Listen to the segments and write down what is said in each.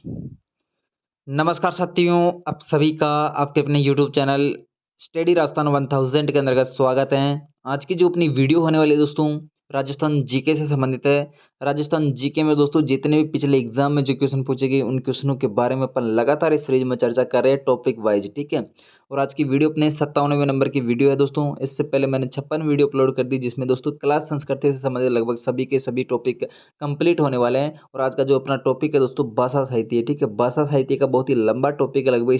नमस्कार साथियों, आप सभी का आपके अपने यूट्यूब चैनल स्टडी राजस्थान 1000 के अंतर्गत स्वागत है। आज की जो अपनी वीडियो होने वाली है दोस्तों, राजस्थान जीके से संबंधित है। राजस्थान जीके में दोस्तों जितने भी पिछले एग्जाम में जो क्वेश्चन पूछे गए उन क्वेश्चनों के बारे में अपन लगातार इस सीरीज में चर्चा कर रहे हैं टॉपिक वाइज, ठीक है। और आज की वीडियो अपने 57वें नंबर की वीडियो है दोस्तों। इससे पहले मैंने 56 वीडियो अपलोड कर दी जिसमें दोस्तों क्लास संस्कृति से संबंधित लगभग सभी के सभी टॉपिक कंप्लीट होने वाले हैं। और आज का जो अपना टॉपिक है दोस्तों भाषा साहित्य है, ठीक है। भाषा साहित्य का बहुत ही लंबा टॉपिक है, लगभग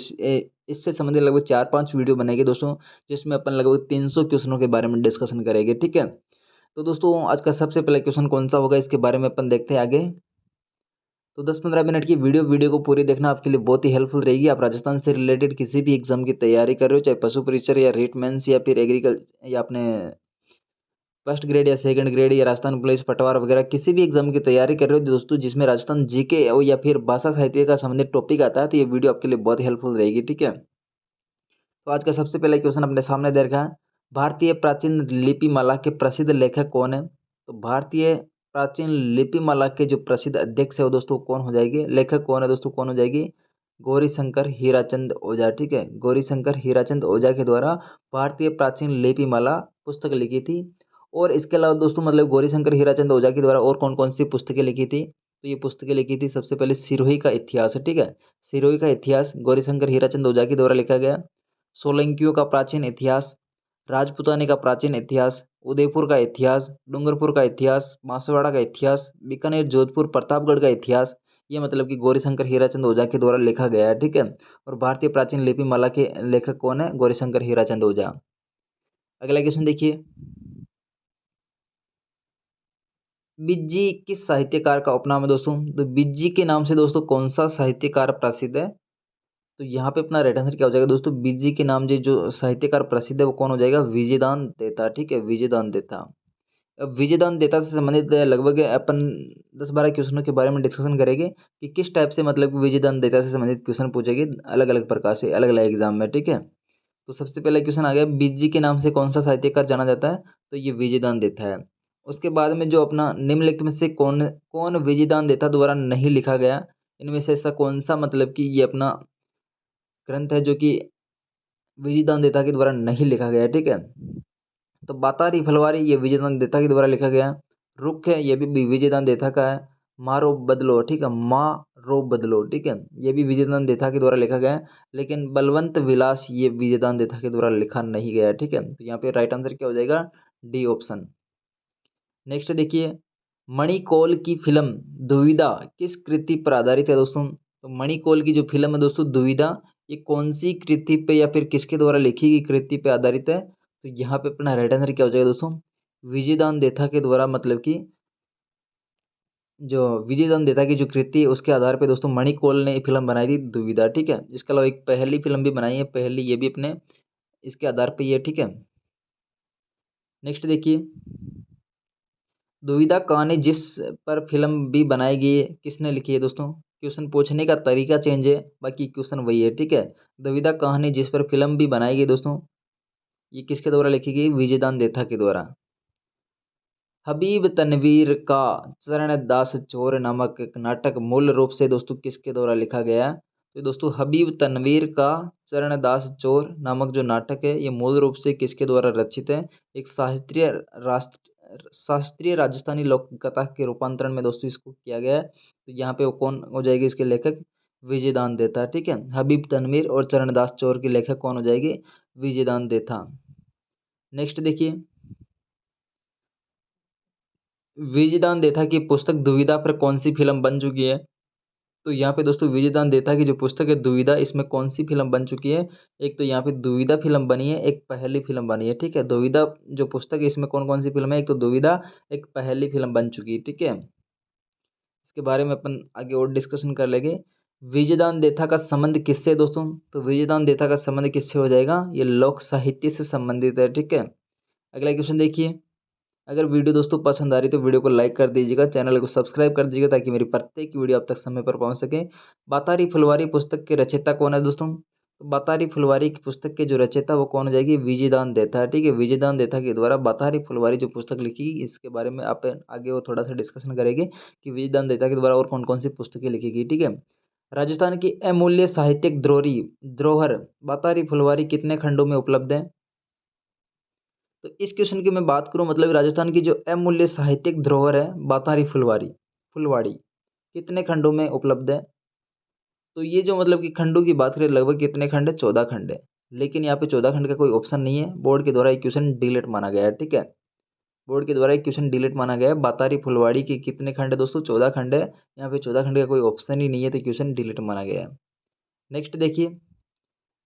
इससे संबंधित लगभग 4-5 वीडियो बनेगी दोस्तों, जिसमें अपन लगभग 300 क्वेश्चनों के बारे में डिस्कशन करेंगे, ठीक है। तो दोस्तों आज का सबसे पहला क्वेश्चन कौन सा होगा इसके बारे में अपन देखते हैं आगे। तो 10-15 मिनट की वीडियो को पूरी देखना आपके लिए बहुत ही हेल्पफुल रहेगी। आप राजस्थान से रिलेटेड किसी भी एग्जाम की तैयारी कर रहे हो, चाहे पशु परीक्षर या रेट मेंस या फिर एग्रीकल्चर या अपने फर्स्ट ग्रेड या सेकंड ग्रेड या राजस्थान पुलिस पटवार वगैरह किसी भी एग्जाम की तैयारी कर रहे हो दोस्तों, जिसमें राजस्थान जीके या फिर भाषा साहित्य का संबंधित टॉपिक आता है, तो ये वीडियो आपके लिए बहुत हेल्पफुल रहेगी, ठीक है। तो आज का सबसे पहला क्वेश्चन अपने सामने दे रखा है, भारतीय प्राचीन लिपिमाला के प्रसिद्ध लेखक कौन है। तो भारतीय प्राचीन लिपिमाला के जो प्रसिद्ध अध्यक्ष है वो दोस्तों कौन हो जाएगी, लेखक कौन है दोस्तों, कौन हो जाएगी, गौरीशंकर हीराचंद ओझा, ठीक है। गौरीशंकर हीराचंद ओझा के द्वारा भारतीय प्राचीन लिपिमाला पुस्तक लिखी थी। और इसके अलावा दोस्तों मतलब गौरीशंकर हीराचंद ओझा के द्वारा और कौन कौन सी पुस्तकें लिखी थी, तो ये पुस्तकें लिखी थी सबसे पहले सिरोही का इतिहास, ठीक है। सिरोही का इतिहास गौरीशंकर हीराचंद ओझा के द्वारा लिखा गया। सोलंकियों का प्राचीन इतिहास, राजपूताने का प्राचीन इतिहास, उदयपुर का इतिहास, डूंगरपुर का इतिहास, बांसवाड़ा का इतिहास, बीकानेर, जोधपुर, प्रतापगढ़ का इतिहास, ये मतलब कि गौरीशंकर हीराचंद ओझा के द्वारा लिखा गया है, ठीक है। और भारतीय प्राचीन लिपिमाला के लेखक कौन है, गौरीशंकर हीराचंद ओझा। अगला क्वेश्चन देखिए, बिज्जी किस साहित्यकार का उपनाम है दोस्तों। तो बिज्जी के नाम से दोस्तों कौन सा साहित्यकार प्रसिद्ध है। तो यहाँ पे अपना राइट आंसर क्या हो जाएगा दोस्तों, बीजी के नाम से जो साहित्यकार प्रसिद्ध है वो कौन हो जाएगा, विजयदान देता, ठीक है, विजयदान देता। अब विजयदान देता से संबंधित लगभग अपन 10-12 क्वेश्चनों के बारे में डिस्कशन करेंगे कि किस टाइप से मतलब विजयदान देता से संबंधित क्वेश्चन पूछेंगे अलग अलग प्रकार से अलग अलग एग्जाम में, ठीक है। तो सबसे पहला क्वेश्चन आ गया, बीजी के नाम से कौन सा साहित्यकार जाना जाता है, तो ये विजयदान देता है। उसके बाद में जो अपना निम्नलिखित में से कौन कौन विजयदान देता द्वारा नहीं लिखा गया, इनमें से ऐसा कौन सा मतलब कि ये अपना ग्रंथ है जो कि विजयदान देता के द्वारा नहीं लिखा गया है, ठीक है। तो बातारी फलवारी ये विजयदान देता के द्वारा लिखा गया है। रुख है ये भी विजयदान देता का है। मारो बदलो, ठीक है, मारो बदलो, ठीक है, ये भी विजयदान देता के द्वारा लिखा गया है। लेकिन बलवंत विलास ये विजयदान देता के द्वारा लिखा नहीं गया है, ठीक है। तो यहाँ पे राइट आंसर क्या हो जाएगा, डी ऑप्शन। नेक्स्ट देखिए, मणिकौल की फिल्म दुविधा किस कृति पर आधारित है दोस्तों। तो मणिकौल की जो फिल्म है दोस्तों दुविधा, ये कौन सी कृति पे या फिर किसके द्वारा लिखी गई कृति पे आधारित है। तो यहाँ पे अपना राइट आंसर क्या हो जाएगा दोस्तों, विजयदान देथा के द्वारा, मतलब कि जो विजयदान देथा की जो कृति है उसके आधार पे दोस्तों मणिकौल ने फिल्म बनाई थी दुविधा, ठीक है। इसके अलावा एक पहली फिल्म भी बनाई है, पहली, ये भी अपने इसके आधार पे ये, ठीक है। नेक्स्ट देखिए, दुविधा कहानी जिस पर फिल्म भी बनाई गई है किसने लिखी है दोस्तों। क्वेश्चन पूछने का तरीका चेंज है, बाकी क्वेश्चन वही है, ठीक है। दुविधा कहानी जिस पर फिल्म भी बनाई गई दोस्तों, ये किसके द्वारा लिखी गई, विजयदान देथा के द्वारा। हबीब तनवीर का चरणदास चोर नामक एक नाटक मूल रूप से दोस्तों किसके द्वारा लिखा गया है। तो दोस्तों हबीब तनवीर का चरणदास चोर नामक जो नाटक है ये मूल रूप से किसके द्वारा रचित है, एक शास्त्रीय राजस्थानी लोक कथा के रूपांतरण में दोस्तों इसको किया गया है। तो यहाँ पे वो कौन हो जाएगी इसके लेखक, विजयदान देथा, ठीक है। हबीब तनवीर और चरणदास चोर की लेखक कौन हो जाएगी, विजयदान देथा। नेक्स्ट देखिए, विजयदान देथा की पुस्तक दुविधा पर कौन सी फिल्म बन चुकी है। तो यहाँ पे दोस्तों विजयदान देथा की जो पुस्तक है दुविधा, इसमें कौन सी फिल्म बन चुकी है, एक तो यहाँ पे दुविधा फिल्म बनी है, एक पहली फिल्म बनी है, ठीक है। दुविधा जो पुस्तक है इसमें कौन कौन सी फिल्म है, एक तो दुविधा, एक पहली फिल्म बन चुकी है, ठीक है। इसके बारे में अपन आगे और डिस्कशन कर लेंगे। विजयदान देथा का संबंध किससे है दोस्तों, तो विजयदान देथा का संबंध किससे हो जाएगा, ये लोक साहित्य से संबंधित है, ठीक है। अगला क्वेश्चन देखिए, अगर वीडियो दोस्तों पसंद आ रही तो वीडियो को लाइक कर दीजिएगा, चैनल को सब्सक्राइब कर दीजिएगा ताकि मेरी प्रत्येक वीडियो आप तक समय पर पहुंच सके। बातारी फुलवारी पुस्तक के रचयिता कौन है दोस्तों, तो बातारी फुलवारी की पुस्तक के जो रचयिता वो कौन हो जाएगी, विजयदान देथा है, ठीक है। विजयदान देथा के द्वारा बातारी फुलवारी जो पुस्तक लिखी, इसके बारे में आप आगे वो थोड़ा सा डिस्कशन करेंगे कि विजयदान देथा के द्वारा और कौन कौन सी पुस्तकें लिखी गई, ठीक है। राजस्थान की अमूल्य साहित्यिक धरोहर बातारी फुलवारी कितने खंडों में उपलब्ध है? तो इस क्वेश्चन की मैं बात करूं, मतलब राजस्थान की जो अमूल्य साहित्यिक धरोहर है बातारी फुलवाड़ी कितने खंडों में उपलब्ध है? तो ये जो मतलब कि खंडों की बात करें, लगभग कितने खंड है? 14 खंड है। लेकिन यहाँ पे 14 खंड का कोई ऑप्शन नहीं है, बोर्ड के द्वारा एक क्वेश्चन डिलीट माना गया है। ठीक है, बोर्ड के द्वारा एक क्वेश्चन डिलीट माना गया है। बातारी फुलवाड़ी के कितने खंड है दोस्तों? 14 खंड है। यहाँ पे 14 खंड का कोई ऑप्शन ही नहीं है, तो क्वेश्चन डिलीट माना गया है। नेक्स्ट देखिए,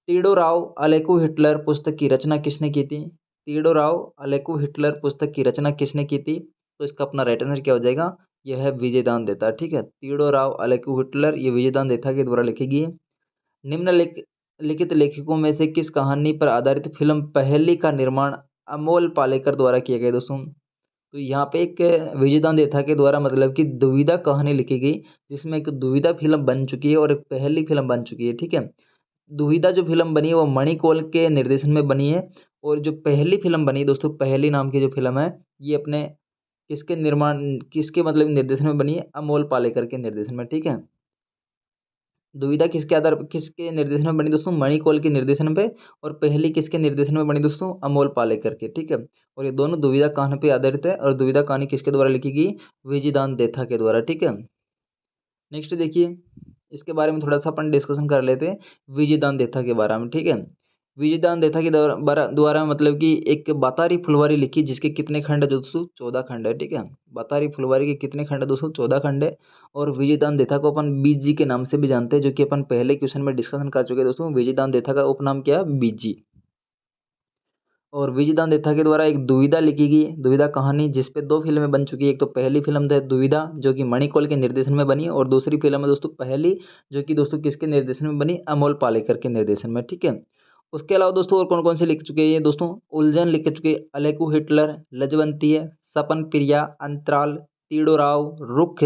तीडोराव अलेकू हिटलर पुस्तक की रचना किसने की थी? तीडोराव अलेकू हिटलर पुस्तक की रचना किसने की थी? तो इसका अपना राइट आंसर क्या हो जाएगा? यह है विजयदान देता। ठीक है, तीडोराव अलेकू हिटलर, ये विजयदान देता के द्वारा लिखी गई है। निम्नलिखित लेखकों में से किस कहानी पर आधारित फिल्म पहेली का निर्माण अमोल पालेकर द्वारा किया गया दोस्तों? तो यहाँ पे एक विजयदान देथा के द्वारा मतलब कि दुविधा कहानी लिखी गई, जिसमें एक दुविधा फिल्म बन चुकी है और एक पहली फिल्म बन चुकी है। ठीक है, दुविधा जो फिल्म बनी है वो मणिकौल के निर्देशन में बनी है, और जो पहली फिल्म बनी दोस्तों, पहली नाम की जो फिल्म है, ये अपने किसके मतलब निर्देशन में बनी है? अमोल पालेकर के निर्देशन में। ठीक है, दुविधा किसके निर्देशन में बनी दोस्तों? मणिकौल के निर्देशन पे। और पहली किसके निर्देशन में बनी दोस्तों? अमोल पालेकर के। ठीक है, और ये दोनों दुविधा कहानी पे आधारित है, और दुविधा कहानी किसके द्वारा लिखी गई? विजयदान देथा के द्वारा। ठीक है, नेक्स्ट देखिए, इसके बारे में थोड़ा सा अपन डिस्कशन कर लेते हैं, विजयदान देथा के बारे में। ठीक है, विजयदान देथा के द्वारा मतलब कि एक बातारी फुलवारी लिखी, जिसके कितने खंड है दोस्तों? 14 खंड है। ठीक है, बातारी फुलवारी के कितने खंड है दोस्तों? 14 खंड है। और विजयदान देथा को अपन बीजी के नाम से भी जानते हैं, जो कि अपन पहले क्वेश्चन में डिस्कशन कर चुके हैं दोस्तों। विजयदान देथा का उपनाम क्या है? बीजी। और विजयदान देथा के द्वारा एक दुविधा लिखी गई, दुविधा कहानी, जिसपे 2 फिल्में बन चुकी है। एक तो पहली फिल्म है दुविधा, जो कि मणिकौल के निर्देशन में बनी, और दूसरी फिल्म है दोस्तों पहली, जो कि दोस्तों किसके निर्देशन में बनी? अमोल पालेकर के निर्देशन में। ठीक है, उसके अलावा दोस्तों और कौन कौन से लिख चुके हैं ये दोस्तों? उलझन लिख चुके हैं, अलेकू हिटलर, लजवंती है, सपन प्रिया, अंतराल, तीडोराव, रुख,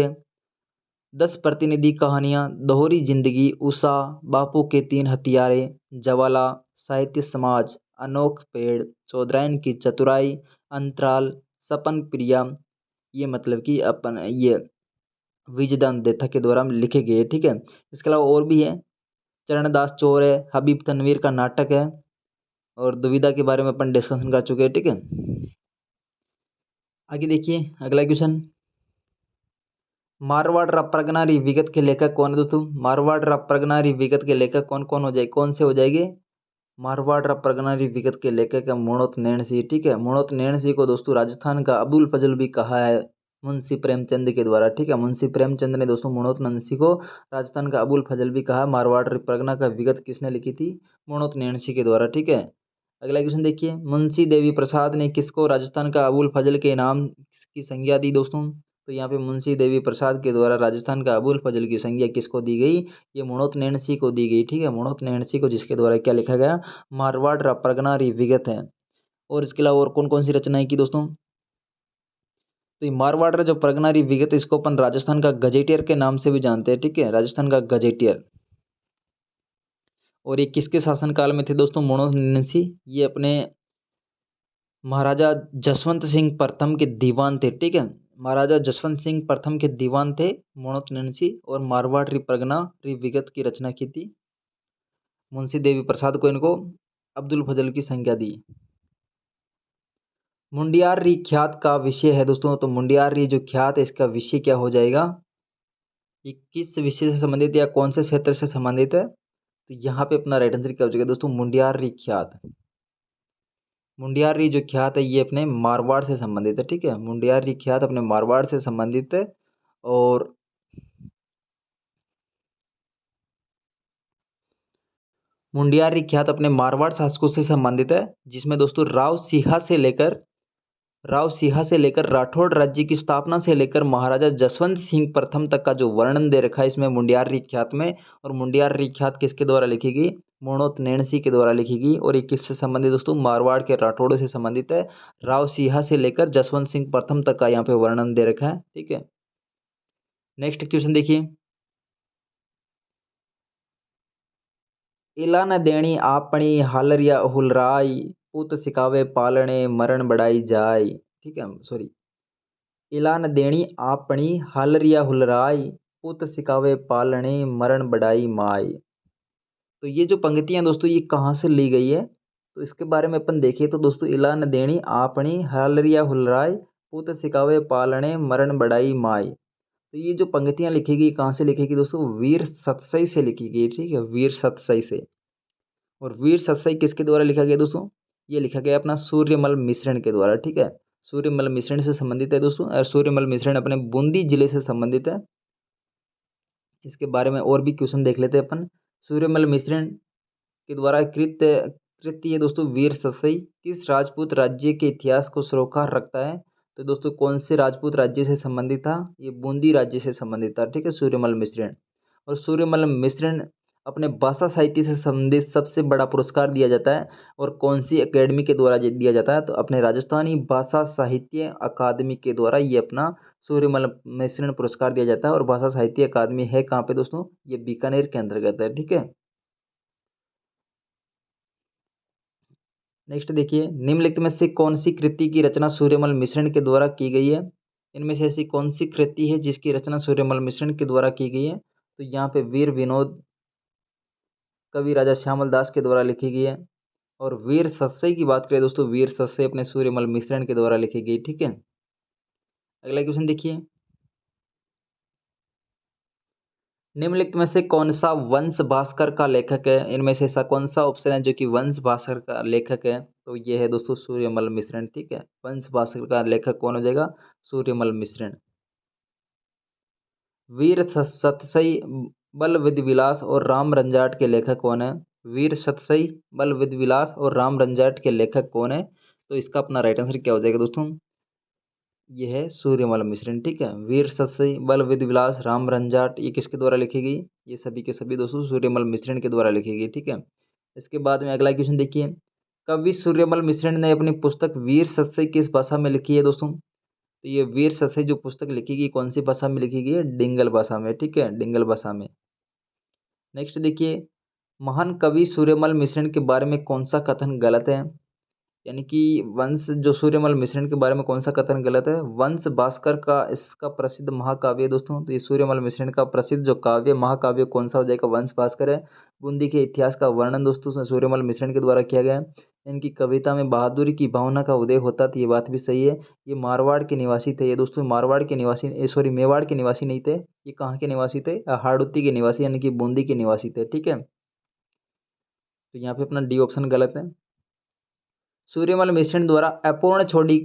10 प्रतिनिधि कहानियाँ, दोहरी जिंदगी, उषा, बापू के 3 हथियारे, ज्वाला, साहित्य समाज, अनोख पेड़, चौधराइन की चतुराई, अंतराल, सपन प्रिया, ये मतलब कि अपन ये विजयदान देथा के द्वारा लिखे गए। ठीक है, इसके अलावा और भी है, चरणदास चोर है, हबीब तनवीर का नाटक है, और दुविधा के बारे में अपन डिस्कशन कर चुके हैं। ठीक है, आगे देखिए अगला क्वेश्चन, मारवाड़ प्रगनारी विगत के लेखक कौन है दोस्तों? मारवाड़ प्रगनारी विगत के लेखक कौन कौन हो जाए कौन से हो जाएंगे? मारवाड़ प्रगनारी विगत के लेखक है मुणोत नैण सिंह। ठीक है, मुणोत नैण सिंह को दोस्तों राजस्थान का अबुल फजल भी कहा है मुंशी प्रेमचंद के द्वारा। ठीक है, मुंशी प्रेमचंद ने दोस्तों मुणोत नैण सिंह को राजस्थान का अबुल फजल भी कहा। मारवाड़ प्रगना का विगत किसने लिखी थी? मुणोत नैण सिंह के द्वारा। ठीक है, अगला क्वेश्चन देखिए, मुंशी देवी प्रसाद ने किसको राजस्थान का अबुल फजल के नाम की संज्ञा दी दोस्तों? तो यहाँ पे मुंशी देवी प्रसाद के द्वारा राजस्थान का अबुल फजल की संज्ञा किसको दी गई? ये मुणोत नैण सिंह को दी गई। ठीक है, मुणोत नैण सिंह को, जिसके द्वारा क्या लिखा गया? मारवाड़ परगना विगत है। और इसके अलावा और कौन कौन सी रचनाएं की दोस्तों? तो ये मारवाड़ जो परगना विगत, इसको अपन राजस्थान का गजेटियर के नाम से भी जानते हैं। ठीक है, राजस्थान का गजेटियर। और ये किसके शासनकाल में थे दोस्तों? मुणोत नैण सिंह, ये अपने महाराजा जसवंत सिंह प्रथम के दीवान थे। ठीक है, महाराजा जसवंत सिंह प्रथम के दीवान थे मुणोत नैण सिंह, और मारवाड़ परगना विगत की रचना की थी मुंशी देवी प्रसाद को, इनको अब्दुल फजल की संज्ञा दी। मुंडियार री ख्यात का विषय है दोस्तों, तो मुंडियार री जो ख्यात है, इसका विषय क्या हो जाएगा? ये किस विषय से संबंधित या कौन से क्षेत्र से संबंधित है? तो यहाँ पे अपना राइट आंसर क्या हो जाएगा दोस्तों? मुंडियार री ख्यात। मुंडियार री जो ख्यात है, ये अपने मारवाड़ से संबंधित है। ठीक है, मुंडियार री ख्यात अपने मारवाड़ से संबंधित है। और मुंडियार री ख्यात अपने मारवाड़ शासकों से संबंधित है, जिसमें दोस्तों राव सिंहा से लेकर राठौड़ राज्य की स्थापना से लेकर महाराजा जसवंत सिंह प्रथम तक का जो वर्णन दे रखा है इसमें मुंडियार री ख्यात में। और मुंडियार री ख्यात किसके द्वारा लिखी गई? मुणोत नैण सिंह के द्वारा लिखी गई। और ये किससे संबंधित दोस्तों? मारवाड़ के राठौड़ों से संबंधित है। राव सिंहा से लेकर जसवंत सिंह प्रथम तक का यहाँ पे वर्णन दे रखा है। ठीक है, नेक्स्ट क्वेश्चन देखिए, इला न देणी आपणी हालरिया हुलराई, पुत सिकावे पालने मरण बढ़ाई जाय। ठीक है, सॉरी, इला न देणी आपणी हालरिया हुलराई, पुत सिखावे पालने मरण बढ़ाई माय। तो ये जो पंक्तियाँ दोस्तों ये कहाँ से ली गई है, तो इसके बारे में अपन देखें तो दोस्तों इला न देणी आपनी हालरिया हुलराय पुत सिखावे पालने मरण बढ़ाई माय। तो ये जो पंक्तियाँ लिखी गई कहाँ से लिखी गई दोस्तों, वीर सतसई से लिखी गई, ठीक है, वीर सतसई से। और वीर सतसई किसके द्वारा लिखा गया दोस्तों, ये लिखा गया अपना सूर्यमल मिश्रण के द्वारा, ठीक है। सूर्यमल मिश्रण से संबंधित है दोस्तों, और सूर्यमल मिश्रण अपने बूंदी जिले से संबंधित है। इसके बारे में और भी क्वेश्चन देख लेते हैं अपन। सूर्यमल मिश्रण के द्वारा कृत्य ये दोस्तों वीर सतसई किस राजपूत राज्य के इतिहास को सरोकार रखता है, तो दोस्तों कौन से राजपूत राज्य से संबंधित था, ये बूंदी राज्य से संबंधित था, ठीक है, सूर्यमल मिश्रण। और सूर्यमल मिश्रण अपने भाषा साहित्य से संबंधित सबसे बड़ा पुरस्कार दिया जाता है, और कौन सी एकेडमी के द्वारा दिया जाता है, तो अपने राजस्थानी भाषा साहित्य अकादमी के द्वारा ये अपना सूर्यमल मिश्रण पुरस्कार दिया जाता है। और भाषा साहित्य अकादमी है कहाँ पे दोस्तों, ये बीकानेर के अंतर्गत है, ठीक है। नेक्स्ट देखिए, निम्नलिखित में से कौन सी कृति की रचना सूर्यमल मिश्रण के द्वारा की गई है। इनमें से ऐसी कौन सी कृति है जिसकी रचना सूर्यमल मिश्रण के द्वारा की गई है, तो यहाँ पे वीर विनोद कवि राजा श्यामल दास के द्वारा लिखी गई है। और वीर सतसई की बात करें दोस्तों, वीर सतसई अपने सूर्यमल मिश्रण के द्वारा लिखी गई, ठीक है। अगला क्वेश्चन देखिए, निम्नलिखित में से कौन सा वंश भास्कर का लेखक है। इनमें से ऐसा कौन सा ऑप्शन है जो कि वंश भास्कर का लेखक है, तो ये है दोस्तों सूर्यमल मिश्रण, ठीक है। वंश भास्कर का लेखक कौन हो जाएगा, सूर्यमल मिश्रण। वीर सतसई बल विधि विलास और राम रंजाट के लेखक कौन है। वीर सतसई बल विधि विलास और राम रंजाट के लेखक कौन है, तो इसका अपना राइट आंसर क्या हो जाएगा दोस्तों, ये है सूर्यमल मिश्रण, ठीक है। वीर सतसई बल विधि विलास राम रंजाट ये किसके द्वारा लिखी गई, ये सभी के सभी दोस्तों सूर्यमल मिश्रण के द्वारा लिखी गई, ठीक है। इसके बाद में अगला क्वेश्चन देखिए, कवि सूर्यमल मिश्रण ने अपनी पुस्तक वीर सतसई किस भाषा में लिखी है दोस्तों, तो ये वीर सतसई जो पुस्तक लिखी गई कौन सी भाषा में लिखी गई है, डिंगल भाषा में, ठीक है, डिंगल भाषा में। नेक्स्ट देखिए, महान कवि सूर्यमल मिश्रण के बारे में कौन सा कथन गलत है, यानी कि वंश जो सूर्यमल मिश्रण के बारे में कौन सा कथन गलत है। वंश भास्कर का इसका प्रसिद्ध महाकाव्य दोस्तों, तो ये सूर्यमल मिश्रण का प्रसिद्ध जो काव्य महाकाव्य कौन सा हो जाएगा, वंश भास्कर है। बूंदी के इतिहास का वर्णन दोस्तों सूर्यमल मिश्रण के द्वारा किया गया है। इनकी कविता में बहादुरी की भावना का उदय होता था, ये बात भी सही है। ये मारवाड़ के निवासी थे, ये दोस्तों मारवाड़ के निवासी सॉरी मेवाड़ के निवासी नहीं थे, ये कहाँ के निवासी थे, हाड़ौती के निवासी यानी कि बूंदी के निवासी थे, ठीक है। तो यहाँ पे अपना डी ऑप्शन गलत है। सूर्यमल मिश्रण द्वारा अपूर्ण छोड़ी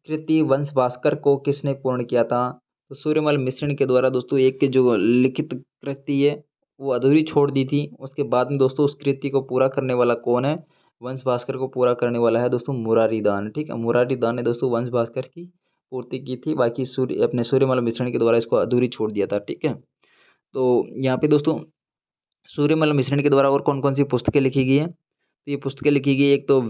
कृति वंश भास्कर को किसने पूर्ण किया था, तो सूर्यमल मिश्रण के द्वारा दोस्तों एक जो लिखित कृति है वो अधूरी छोड़ दी थी। उसके बाद में दोस्तों उस कृति को पूरा करने वाला कौन है, वंश भास्कर को पूरा करने वाला है दोस्तों मुरारी दान, ठीक है। मुरारी दान ने दोस्तों वंश भास्कर की पूर्ति की थी, बाकी सूर्यमल मिश्रण के द्वारा इसको अधूरी छोड़ दिया था, ठीक है। तो यहाँ पे दोस्तों सूर्यमल मिश्रण के द्वारा और कौन कौन सी पुस्तकें लिखी गई हैं, तो ये पुस्तकें लिखी गई एक तो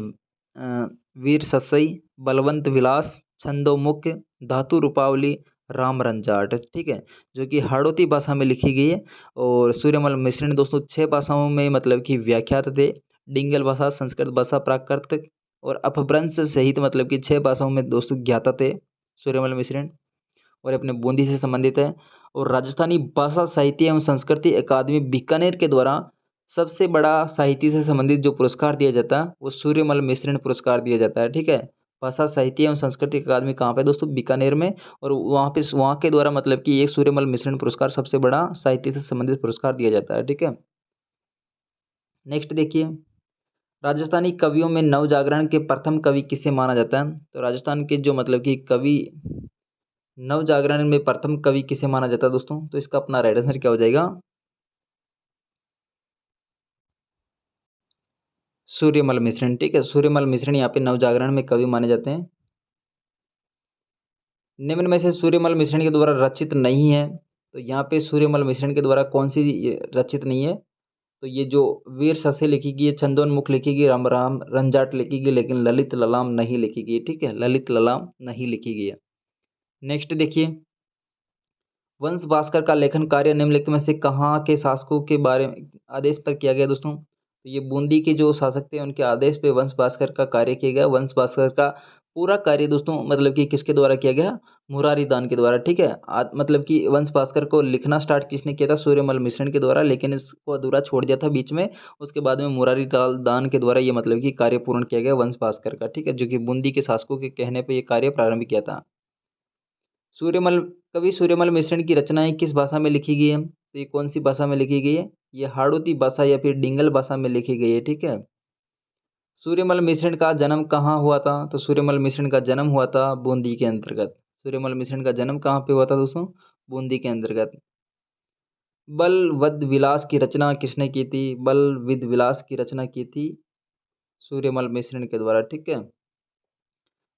वीर सतसई, बलवंत विलास, छंदोमुख, धातु रूपावली, राम रंजाट, ठीक है, जो कि हाड़ौती भाषा में लिखी गई है। और सूर्यमल मिश्रण दोस्तों 6 भाषाओं में मतलब कि व्याख्यात थे, डिंगल भाषा, संस्कृत भाषा, प्राकृत और अपभ्रंश सहित मतलब कि 6 भाषाओं में दोस्तों ज्ञाता थे सूर्यमल मिश्रण, और अपने बूंदी से संबंधित है। और राजस्थानी भाषा साहित्य एवं संस्कृति अकादमी बीकानेर के द्वारा सबसे बड़ा साहित्य से संबंधित जो पुरस्कार दिया जाता है वो सूर्यमल मिश्रण पुरस्कार दिया जाता है, ठीक है। भाषा साहित्य एवं संस्कृति अकादमी कहाँ पे दोस्तों, बीकानेर में। और वहाँ के द्वारा मतलब कि एक सूर्यमल मिश्रण पुरस्कार सबसे बड़ा साहित्य से संबंधित पुरस्कार दिया जाता है, ठीक है। नेक्स्ट देखिए, राजस्थानी कवियों में नव जागरण के प्रथम कवि किसे माना जाता है, तो राजस्थान के जो मतलब कि कवि नव जागरण में प्रथम कवि किसे माना जाता है दोस्तों, तो इसका अपना राइट आंसर क्या हो जाएगा, सूर्यमल मिश्रण, ठीक है। सूर्यमल मिश्रण यहाँ पे नव जागरण में कवि माने जाते हैं। निम्न में से सूर्यमल मिश्रण के द्वारा रचित नहीं है, तो यहाँ पे सूर्यमल मिश्रण के द्वारा कौन सी रचित नहीं है, तो ये जो वीर ससे लिखी गई है, छंदोन्मुख लिखी गई, राम राम रंजाट लिखी गई, लेकिन ललित ललाम नहीं लिखी गई, ठीक है, ललित ललाम नहीं लिखी गई है। नेक्स्ट देखिए, वंश भास्कर का लेखन कार्य निम्नलिखित में से कहाँ के शासकों के बारे में आदेश पर किया गया दोस्तों, तो ये बूंदी के जो शासक थे उनके आदेश पे वंश भास्कर का कार्य किया गया। वंश भास्कर का पूरा कार्य दोस्तों मतलब कि किसके द्वारा किया गया, मुरारी दान के द्वारा, ठीक है। मतलब कि वंश भास्कर को लिखना स्टार्ट किसने किया था, सूर्यमल मिश्रण के द्वारा, लेकिन इसको अधूरा छोड़ दिया था बीच में। उसके बाद में मुरारी दान के द्वारा ये मतलब कि कार्य पूर्ण किया गया वंश भास्कर का, ठीक है, जो कि बूंदी के शासकों के कहने पर यह कार्य प्रारंभ किया था। सूर्यमल कवि सूर्यमल मिश्रण की रचनाएं किस भाषा में लिखी गई है, तो ये कौन सी भाषा में लिखी गई है, ये हाड़ौती भाषा या फिर डिंगल भाषा में लिखी गई है, ठीक है। सूर्यमल मिश्रण का जन्म कहाँ हुआ था, तो सूर्यमल मिश्रण का जन्म हुआ था बूंदी के अंतर्गत। सूर्यमल मिश्रण का जन्म कहाँ पे हुआ था दोस्तों, बूंदी के अंतर्गत। बल वद विलास की रचना किसने की थी, बल विद विलास की रचना की थी सूर्यमल मिश्रण के द्वारा, ठीक है।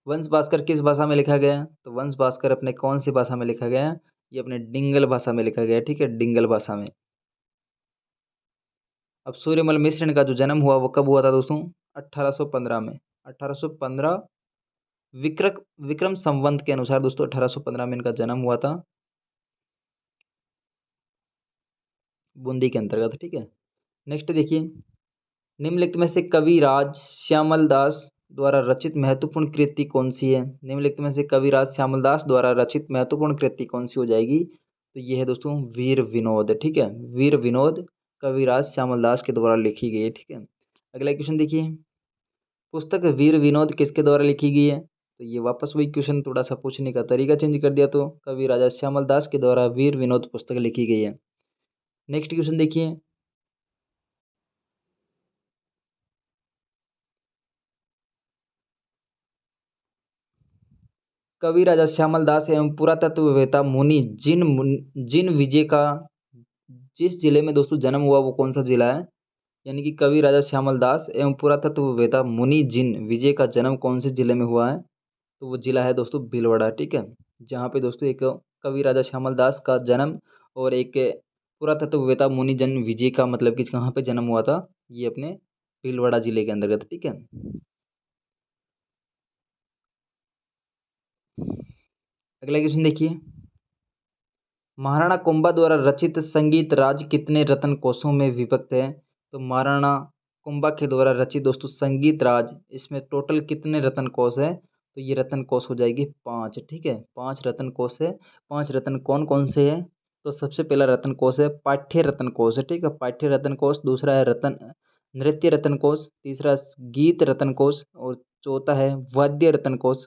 वंश भास्कर किस भाषा में लिखा गया है, तो वंश भास्कर अपने कौन सी भाषा में लिखा गया है, ये अपने डिंगल भाषा में लिखा गया है, ठीक है, डिंगल भाषा में। अब सूर्यमल मिश्रण का जो जन्म हुआ वो कब हुआ था दोस्तों, 1815 में। 1815 विक्रम संवत के अनुसार दोस्तों 1815 में इनका जन्म हुआ था बूंदी के अंतर्गत, ठीक है। नेक्स्ट देखिए, निम्नलिखित में से कविराज श्यामल दास द्वारा रचित महत्वपूर्ण कृति कौन सी है, निम्नलिखित में से कविराज श्यामल दास द्वारा रचित महत्वपूर्ण कृति कौन सी हो जाएगी, तो ये है दोस्तों वीर विनोद, ठीक है। वीर विनोद कविराज श्यामल दास के द्वारा लिखी गई है, ठीक है। अगला क्वेश्चन देखिए, पुस्तक वीर विनोद किसके द्वारा लिखी गई है, तो ये वापस वही क्वेश्चन, थोड़ा सा पूछने का तरीका चेंज कर दिया, तो कवि राजा श्यामल दास के द्वारा वीर विनोद पुस्तक लिखी गई है। नेक्स्ट क्वेश्चन देखिए, कवि राजा श्यामल दास एवं पुरातत्ववेत्ता मुनि जिन विजय का जिस जिले में दोस्तों जन्म हुआ वो कौन सा जिला है, यानी कि कवि राजा श्यामल दास एवं पुरातत्ववेत्ता मुनि जिन विजय का जन्म कौन से जिले में हुआ है, तो वो जिला है दोस्तों भीलवाड़ा, ठीक है। जहाँ पे दोस्तों एक कवि राजा श्यामल दास का जन्म और एक पुरातत्ववेत्ता मुनि जन विजय का मतलब कि कहाँ पे जन्म हुआ था, ये अपने भीलवाड़ा जिले के अंतर्गत, ठीक है। अगला क्वेश्चन देखिए, महाराणा कुंभा द्वारा रचित संगीत राज कितने रत्न कोशों में विभक्त है, तो महाराणा कुंभा के द्वारा रचित दोस्तों संगीत राज, इसमें टोटल कितने रत्न कोश है, तो ये रत्न कोश हो जाएगी 5, ठीक है, 5 रत्न कोश है। 5 रत्न कौन कौन से हैं, तो सबसे पहला रत्न कोश है पाठ्य रत्न कोश है, ठीक है, पाठ्य रत्न कोश। दूसरा है रत्न नृत्य रत्न कोश। तीसरा गीत रत्न कोश, और चौथा है वाद्य रत्न कोश,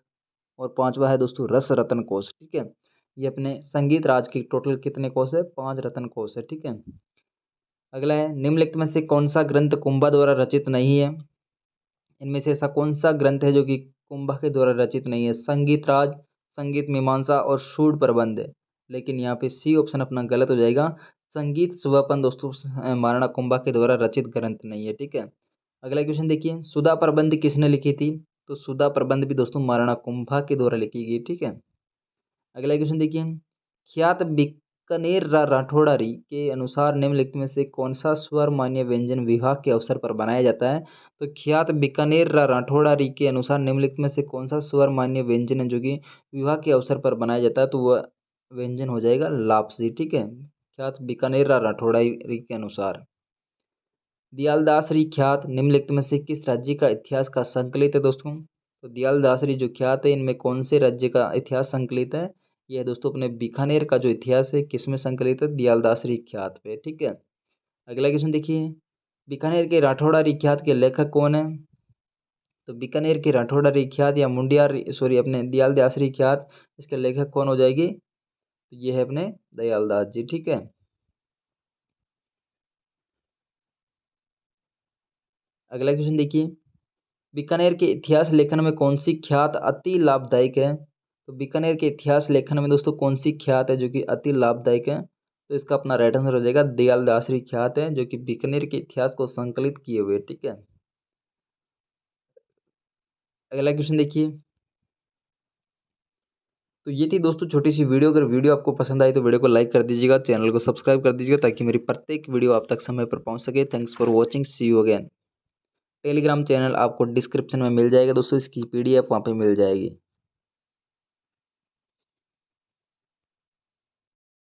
और पांचवा है दोस्तों रस रत्न कोश, ठीक है। ये अपने संगीत राज की टोटल कितने कोश है, 5 रत्न कोश है, ठीक है। अगला है, निम्नलिखित में से कौन सा ग्रंथ कुंभा द्वारा रचित नहीं है, इनमें से ऐसा कौन सा ग्रंथ है जो कि कुंभा के द्वारा रचित नहीं है, संगीत राज, संगीत मीमांसा और सूड प्रबंध है। लेकिन यहाँ पे सी ऑप्शन अपना गलत हो जाएगा, संगीत सुभापन दोस्तों महाराणा कुंभा के द्वारा रचित ग्रंथ नहीं है, ठीक है। अगला क्वेश्चन देखिए, सुधा प्रबंध किसने लिखी थी, तो सुधा प्रबंध भी दोस्तों महाराणा कुंभा के द्वारा लिखी गई, ठीक है। अगला क्वेश्चन देखिए, ख्यात बीकानेर राठौड़ारी के अनुसार निम्नलिखित में से कौन सा स्वर मान्य व्यंजन विवाह के अवसर पर बनाया जाता है, तो ख्यात बीकानेर राठौड़ारी के अनुसार निम्नलिखित में से कौन सा स्वर मान्य व्यंजन है जो कि विवाह के अवसर पर बनाया जाता है, तो वह व्यंजन हो जाएगा लापसी, ठीक है, ख्यात बीकानेर राठौड़ारी के अनुसार। दयालदासरी ख्यात निम्नलिखित में से किस राज्य का इतिहास का संकलित है दोस्तों, तो दयालदासरी जो ख्यात है इनमें कौन से राज्य का इतिहास संकलित है, यह है दोस्तों अपने बीकानेर का जो इतिहास है किसमें संकलित है, दयालदासरी ख्यात पे, ठीक है। अगला क्वेश्चन देखिए, बीकानेर के राठौड़ारी ख्यात के लेखक कौन है, तो बीकानेर के राठौड़ारी ख्यात या मुंडियार सॉरी अपने दयालदासरी ख्यात, इसके लेखक कौन हो जाएगी, तो ये है अपने दयालदास जी, ठीक है। अगला क्वेश्चन देखिए, बीकानेर के इतिहास लेखन में कौन सी ख्यात अति लाभदायक है, तो बीकानेर के इतिहास लेखन में दोस्तों कौन सी ख्यात है जो कि अति लाभदायक है, तो इसका अपना राइट आंसर हो जाएगा दयालदासरी ख्यात है जो कि बीकानेर के इतिहास को संकलित किए हुए, ठीक है। अगला क्वेश्चन देखिए, तो ये थी दोस्तों छोटी सी वीडियो। अगर वीडियो आपको पसंद आई तो वीडियो को लाइक कर दीजिएगा, चैनल को सब्सक्राइब कर दीजिएगा ताकि मेरी प्रत्येक वीडियो आप तक समय पर पहुंच सके। Thanks for watching, see you again. Telegram channel आपको डिस्क्रिप्शन में मिल जाएगा दोस्तों, इसकी PDF वहाँ पे मिल जाएगी।